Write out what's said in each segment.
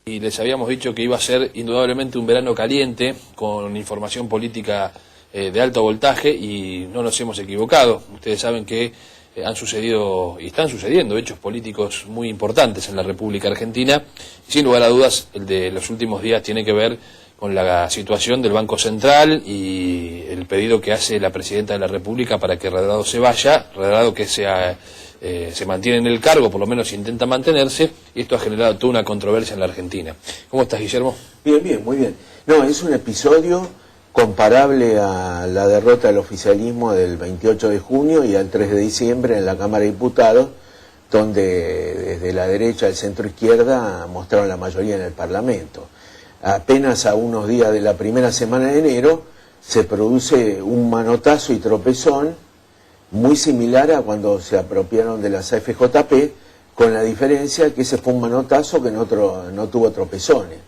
Y les habíamos dicho que iba a ser indudablemente un verano caliente, con información política de alto voltaje, y no nos hemos equivocado. Ustedes saben que han sucedido y están sucediendo hechos políticos muy importantes en la República Argentina. Sin lugar a dudas, el de los últimos días tiene que ver con la situación del Banco Central y el pedido que hace la Presidenta de la República para que Redrado se vaya, Redrado que se mantiene en el cargo, por lo menos intenta mantenerse, y esto ha generado toda una controversia en la Argentina. ¿Cómo estás, Guillermo? Bien, bien, muy bien. No, es un episodio comparable a la derrota del oficialismo del 28 de junio y al 3 de diciembre en la Cámara de Diputados, donde desde la derecha al centro izquierda mostraron la mayoría en el Parlamento. Apenas a unos días de la primera semana de enero se produce un manotazo y tropezón muy similar a cuando se apropiaron de las AFJP, con la diferencia que ese fue un manotazo que no tuvo tropezones.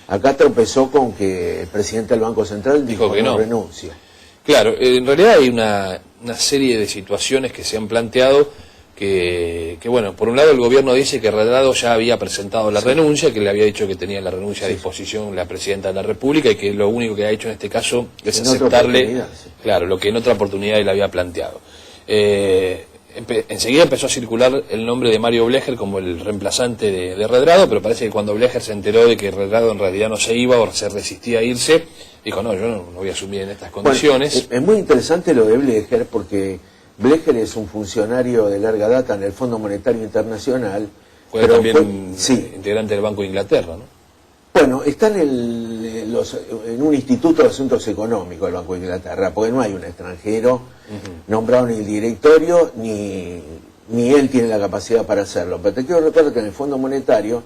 Acá tropezó con que el presidente del Banco Central dijo que no renuncia. Claro, en realidad hay una serie de situaciones que se han planteado que bueno, por un lado el gobierno dice que Redrado ya había presentado la renuncia, que le había dicho que tenía la renuncia a disposición la Presidenta de la República y que lo único que ha hecho en este caso es aceptarle, claro, lo que en otra oportunidad él había planteado. Enseguida empezó a circular el nombre de Mario Blecher como el reemplazante de Redrado, pero parece que cuando Blecher se enteró de que Redrado en realidad no se iba o se resistía a irse, dijo, no, yo no voy a asumir en estas condiciones. Bueno, es muy interesante lo de Blecher, porque Blecher es un funcionario de larga data en el Fondo Monetario Internacional. Fue también integrante del Banco de Inglaterra, ¿no? Bueno, está en un instituto de asuntos económicos del Banco de Inglaterra, porque no hay un extranjero nombrado en el directorio, ni él tiene la capacidad para hacerlo. Pero te quiero recordar que en el Fondo Monetario,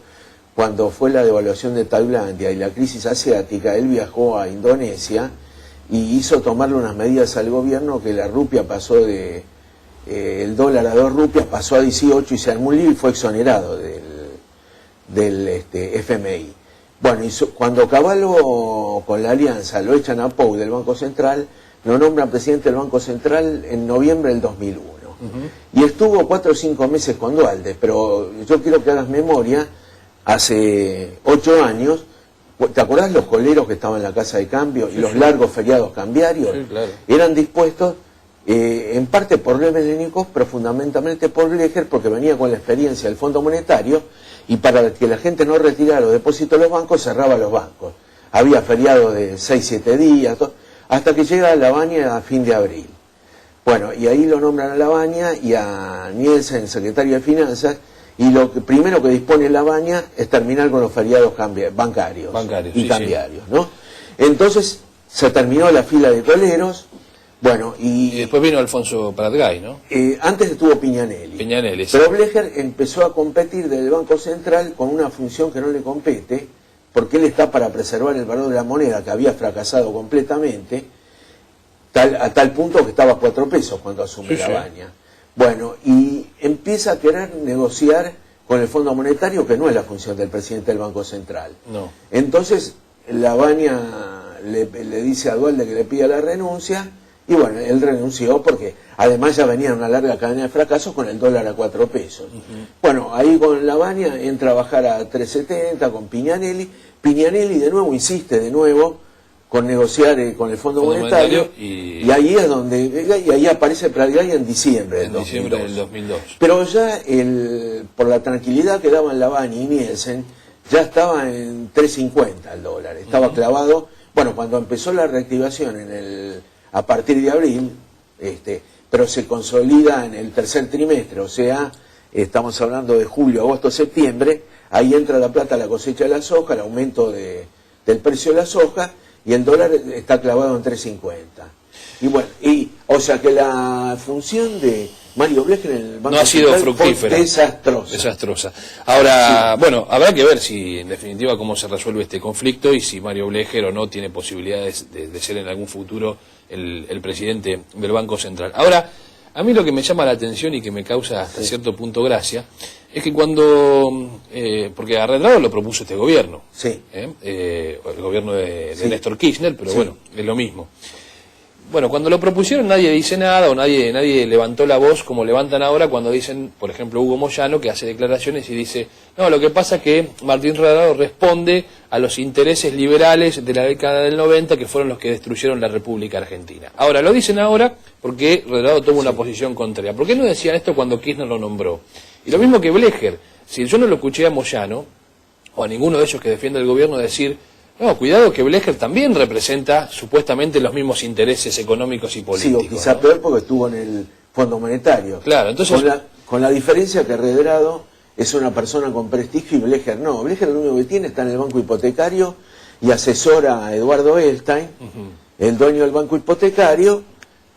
cuando fue la devaluación de Tailandia y la crisis asiática, él viajó a Indonesia y hizo tomarle unas medidas al gobierno que la rupia pasó de... el dólar a 2 rupias pasó a 18 y se armó un lío y fue exonerado del FMI. Bueno, y cuando Cavallo con la alianza lo echan a Pou del Banco Central, lo nombran presidente del Banco Central en noviembre del 2001. Y estuvo 4 o 5 meses con Duhalde, pero yo quiero que hagas memoria, hace 8 años, ¿te acordás los coleros que estaban en la Casa de Cambio y los largos feriados cambiarios? Sí, claro. Eran dispuestos, en parte por Lebedenikov, pero fundamentalmente por Blecher, porque venía con la experiencia del Fondo Monetario, y para que la gente no retirara los depósitos de los bancos, cerraba los bancos. Había feriados de 6-7 días, hasta que llega a Lavagna a fin de abril. Bueno, y ahí lo nombran a Lavagna y a Nielsen, secretario de Finanzas, y lo primero que dispone Lavagna es terminar con los feriados bancarios y cambiarios, sí. ¿No? Entonces se terminó la fila de coleros. Bueno, y después vino Alfonso Pratgay, ¿no? Antes estuvo Piñanelli. Sí. Pero Blecher empezó a competir del Banco Central con una función que no le compete, porque él está para preservar el valor de la moneda, que había fracasado completamente, a tal punto que estaba a 4 pesos cuando asume Lavagna. Bueno, y empieza a querer negociar con el Fondo Monetario, que no es la función del presidente del Banco Central. No. Entonces, Lavagna le dice a Duhalde que le pida la renuncia. Y bueno, él renunció porque además ya venía una larga cadena de fracasos con el dólar a 4 pesos. Bueno, ahí con Lavagna entra a bajar a 3.70 con Piñanelli. Piñanelli de nuevo insiste con negociar con el Fondo Monetario y ahí es donde ahí aparece Pratgay en diciembre del 2002. Pero ya por la tranquilidad que daban Lavagna y Nielsen, ya estaba en 3.50 el dólar, estaba clavado. Bueno, cuando empezó la reactivación a partir de abril, pero se consolida en el tercer trimestre, o sea, estamos hablando de julio, agosto, septiembre, ahí entra la plata a la cosecha de la soja, el aumento del precio de la soja, y el dólar está clavado en 3.50. Y bueno, o sea que la función de Mario Blecher en el Banco no ha sido fructífera, desastrosa. Ahora, bueno, habrá que ver si en definitiva cómo se resuelve este conflicto y si Mario Blecher o no tiene posibilidades de ser en algún futuro el presidente del Banco Central. Ahora, a mí lo que me llama la atención y que me causa hasta cierto punto gracia es que cuando, porque a Redrado lo propuso este gobierno, el gobierno de Néstor Kirchner, pero bueno, es lo mismo. bueno, cuando lo propusieron nadie dice nada o nadie levantó la voz como levantan ahora cuando dicen, por ejemplo, Hugo Moyano, que hace declaraciones y dice, no, lo que pasa es que Martín Redrado responde a los intereses liberales de la década del 90 que fueron los que destruyeron la República Argentina. Ahora, lo dicen ahora porque Redrado toma una posición contraria. ¿Por qué no decían esto cuando Kirchner lo nombró? Y lo mismo que Blecher. Si yo no lo escuché a Moyano, o a ninguno de ellos que defiende el gobierno, decir... No, cuidado que Blecher también representa supuestamente los mismos intereses económicos y políticos. Sí, o quizá peor porque estuvo en el Fondo Monetario. Claro, entonces... Con la diferencia que Redrado es una persona con prestigio y Blecher no. Blecher lo único que tiene está en el banco hipotecario y asesora a Eduardo Elstein, el dueño del banco hipotecario.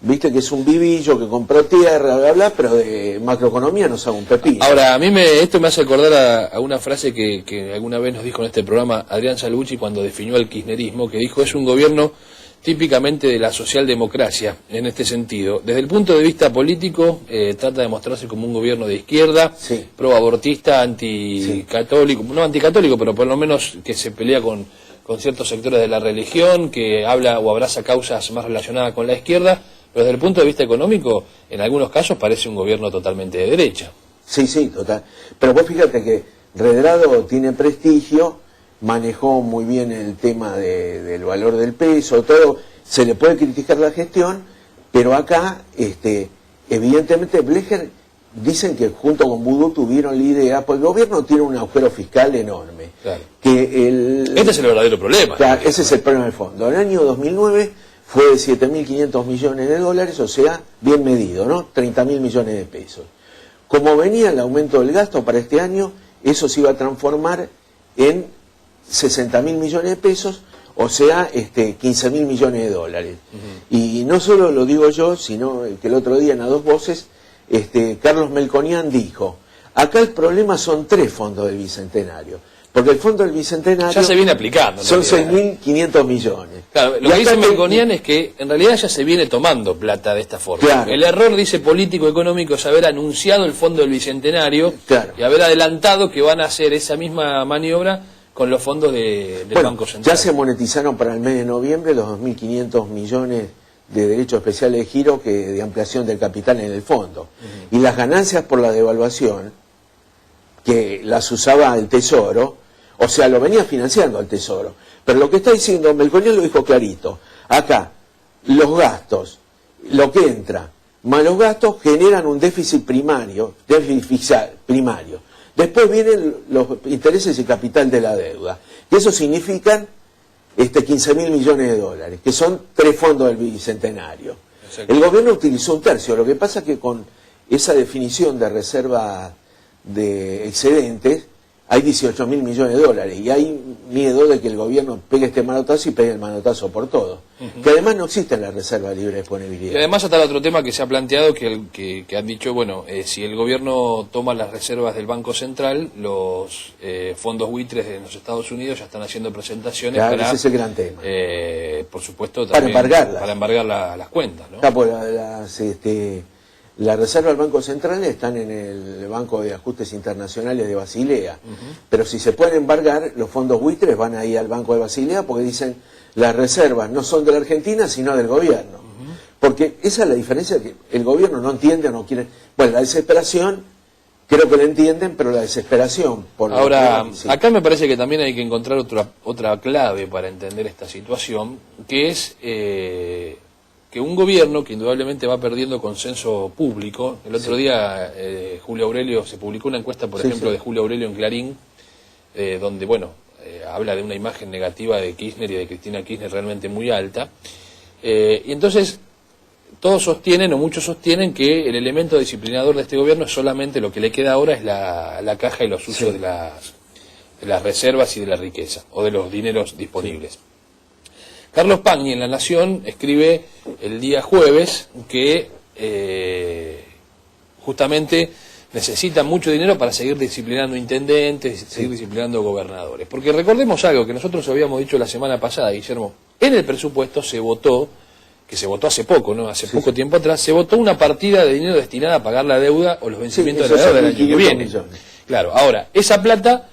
Viste que es un vivillo que compró tierra, bla, bla, pero de macroeconomía no sabe un pepino. Ahora, a mí esto me hace acordar a una frase que alguna vez nos dijo en este programa Adrián Salvucci cuando definió el kirchnerismo, que dijo, es un gobierno típicamente de la socialdemocracia, en este sentido. Desde el punto de vista político, trata de mostrarse como un gobierno de izquierda, sí, pro-abortista, anticatólico, no anticatólico, pero por lo menos que se pelea con ciertos sectores de la religión, que habla o abraza causas más relacionadas con la izquierda, pero desde el punto de vista económico, en algunos casos parece un gobierno totalmente de derecha. Sí, sí, total. Pero vos fíjate que Redrado tiene prestigio, manejó muy bien el tema del valor del peso, todo. Se le puede criticar la gestión, pero acá, evidentemente, Blecher dicen que junto con Vudú tuvieron la idea, pues el gobierno tiene un agujero fiscal enorme. Claro. Este es el verdadero problema. Claro, ese es el problema del fondo. En el año 2009... fue de 7.500 millones de dólares, o sea, bien medido, ¿no? 30.000 millones de pesos. Como venía el aumento del gasto para este año, eso se iba a transformar en 60.000 millones de pesos, o sea, 15.000 millones de dólares. Y no solo lo digo yo, sino que el otro día en A Dos Voces, Carlos Melconian dijo, acá el problema son 3 fondos del Bicentenario. Porque el fondo del Bicentenario... ya se viene aplicando. Son 6.500 millones. Claro, lo que dice Melconian es que en realidad ya se viene tomando plata de esta forma. Claro. El error, dice, político-económico es haber anunciado el fondo del Bicentenario, claro, y haber adelantado que van a hacer esa misma maniobra con los fondos del Banco Central. Ya se monetizaron para el mes de noviembre los 2.500 millones de derechos especiales de giro de ampliación del capital en el fondo. Y las ganancias por la devaluación, que las usaba el Tesoro, o sea, lo venía financiando el Tesoro. Pero lo que está diciendo Melconian lo dijo clarito. Acá, los gastos, lo que entra, más los gastos generan un déficit primario, Después vienen los intereses y capital de la deuda. Y eso significan 15.000 millones de dólares, que son 3 fondos del Bicentenario. Exacto. El gobierno utilizó 1/3. Lo que pasa es que con esa definición de reserva de excedentes, hay 18.000 millones de dólares y hay miedo de que el gobierno pegue este manotazo y pegue el manotazo por todo. Que además no existe en la reserva libre de disponibilidad. Y además está el otro tema que se ha planteado, que han dicho, bueno, si el gobierno toma las reservas del Banco Central, los fondos buitres de los Estados Unidos ya están haciendo presentaciones, claro, para... ese es el gran tema. Por supuesto, también para embargar las cuentas, ¿no? La reserva del Banco Central están en el Banco de Ajustes Internacionales de Basilea, pero si se pueden embargar, los fondos buitres van ahí al Banco de Basilea porque dicen las reservas no son de la Argentina sino del gobierno. Porque esa es la diferencia, que el gobierno no entiende o no quiere. Bueno, la desesperación, creo que la entienden, pero la desesperación... Ahora, acá me parece que también hay que encontrar otra clave para entender esta situación, que es... que un gobierno que indudablemente va perdiendo consenso público. El otro día Julio Aurelio, se publicó una encuesta, por ejemplo, de Julio Aurelio en Clarín, donde, bueno, habla de una imagen negativa de Kirchner y de Cristina Kirchner realmente muy alta. Y entonces, todos sostienen, o muchos sostienen, que el elemento disciplinador de este gobierno es solamente lo que le queda ahora, es la caja y los usos de las reservas y de la riqueza, o de los dineros disponibles. Carlos Pagni en La Nación escribe el día jueves que justamente necesitan mucho dinero para seguir disciplinando intendentes, seguir disciplinando gobernadores. Porque recordemos algo que nosotros habíamos dicho la semana pasada, Guillermo, en el presupuesto se votó, que se votó hace poco, ¿no? Hace poco tiempo atrás, se votó una partida de dinero destinada a pagar la deuda o los vencimientos de la deuda del año que viene. Claro, ahora, esa plata